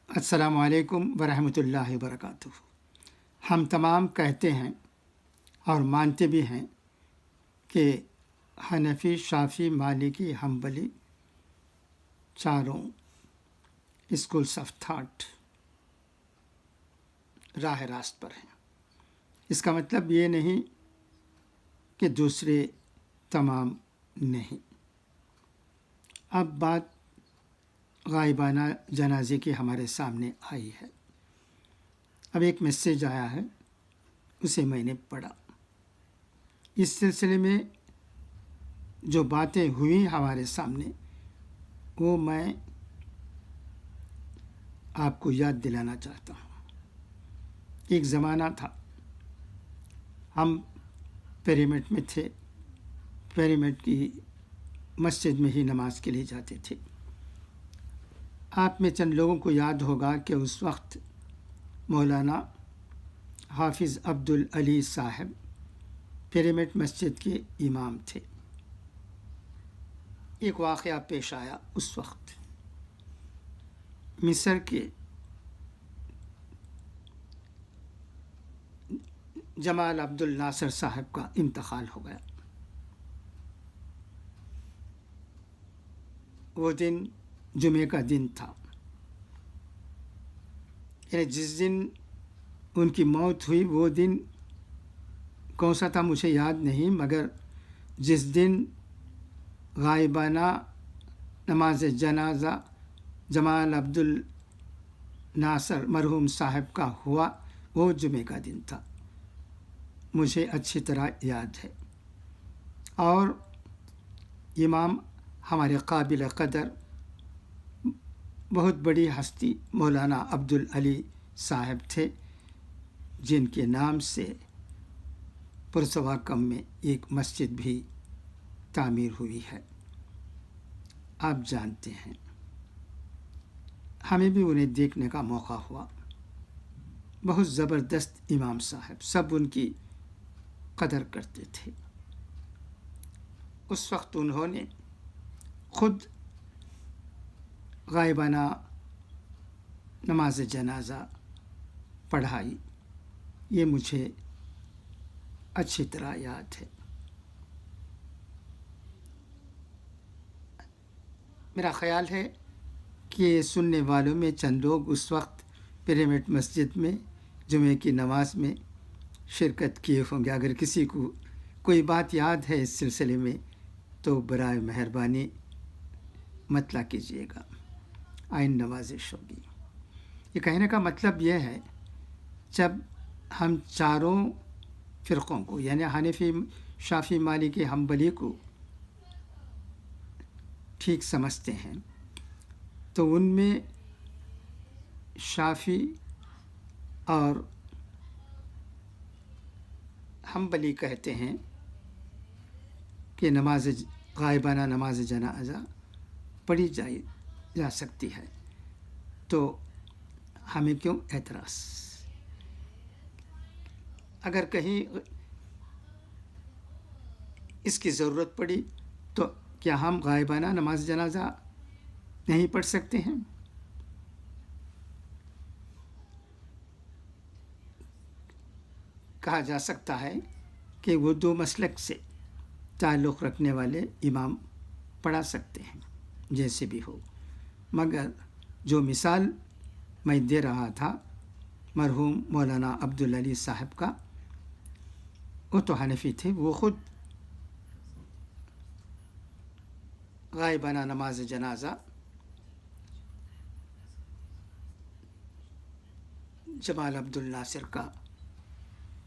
السلام علیکم ورحمۃ اللہ وبرکاتہ۔ ہم تمام کہتے ہیں اور مانتے بھی ہیں کہ حنفی، شافعی، مالکی، حنبلی چاروں اسکولس آف تھاٹ راہ راست پر ہیں۔ اس کا مطلب یہ نہیں کہ دوسرے تمام نہیں۔ اب بات غائبانہ جنازے کی ہمارے سامنے آئی ہے۔ اب ایک میسیج آیا ہے، اسے میں نے پڑھا۔ اس سلسلے میں جو باتیں ہوئی ہمارے سامنے وہ میں آپ کو یاد دلانا چاہتا ہوں۔ ایک زمانہ تھا، ہم پیرامڈ میں تھے، پیرامڈ کی مسجد میں ہی نماز کے لیے جاتے تھے۔ آپ میں چند لوگوں کو یاد ہوگا کہ اس وقت مولانا حافظ عبدالعلی صاحب پیرامڈ مسجد کے امام تھے۔ ایک واقعہ پیش آیا اس وقت۔ مصر کے جمال عبد الناصر صاحب کا انتقال ہو گیا۔ وہ دن جمعے کا دن تھا، یعنی جس دن ان کی موت ہوئی وہ دن کون سا تھا مجھے یاد نہیں، مگر جس دن غائبانہ نماز جنازہ جمال عبد الناصر مرحوم صاحب کا ہوا وہ جمعے کا دن تھا، مجھے اچھی طرح یاد ہے۔ اور امام ہمارے قابل قدر بہت بڑی ہستی مولانا عبدالعلی صاحب تھے، جن کے نام سے پرسواکم میں ایک مسجد بھی تعمیر ہوئی ہے۔ آپ جانتے ہیں، ہمیں بھی انہیں دیکھنے کا موقع ہوا۔ بہت زبردست امام صاحب، سب ان کی قدر کرتے تھے۔ اس وقت انہوں نے خود غائبانہ نماز جنازہ پڑھائی، یہ مجھے اچھی طرح یاد ہے۔ میرا خیال ہے کہ سننے والوں میں چند لوگ اس وقت پیرامڈ مسجد میں جمعے کی نماز میں شرکت کیے ہوں گے۔ اگر کسی کو کوئی بات یاد ہے اس سلسلے میں تو برائے مہربانی مطلع کیجیے گا، آئین نوازش ہوگی۔ یہ کہنے کا مطلب یہ ہے، جب ہم چاروں فرقوں کو یعنی حنفی، شافعی، مالکی، حنبلی کو ٹھیک سمجھتے ہیں تو ان میں شافعی اور حنبلی کہتے ہیں کہ غائبانہ نماز جنازہ پڑھی جا سکتی ہے، تو ہمیں کیوں اعتراض؟ اگر کہیں اس کی ضرورت پڑی تو کیا ہم غائبانہ نماز جنازہ نہیں پڑھ سکتے ہیں؟ کہا جا سکتا ہے کہ وہ دو مسلک سے تعلق رکھنے والے امام پڑھا سکتے ہیں، جیسے بھی ہو، مگر جو مثال میں دے رہا تھا مرحوم مولانا عبدالعلی صاحب کا، وہ تو حنفی تھے، وہ خود غائبانہ نماز جنازہ جمال عبد الناصر کا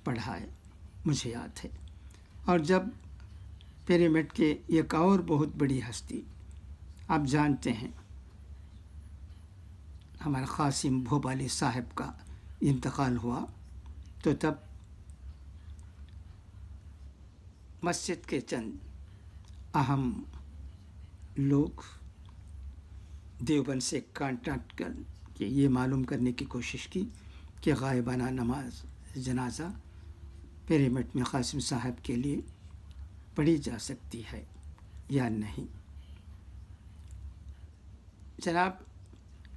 پڑھائے، مجھے یاد ہے۔ اور جب پیرامڈ کے ایک اور بہت بڑی ہستی، آپ جانتے ہیں، ہمارے قاسم بھوپالی صاحب کا انتقال ہوا، تو تب مسجد کے چند اہم لوگ دیوبند سے کانٹیکٹ کر کے یہ معلوم کرنے کی کوشش کی کہ غائبانہ نماز جنازہ پیرامڈ میں قاسم صاحب کے لیے پڑھی جا سکتی ہے یا نہیں۔ جناب،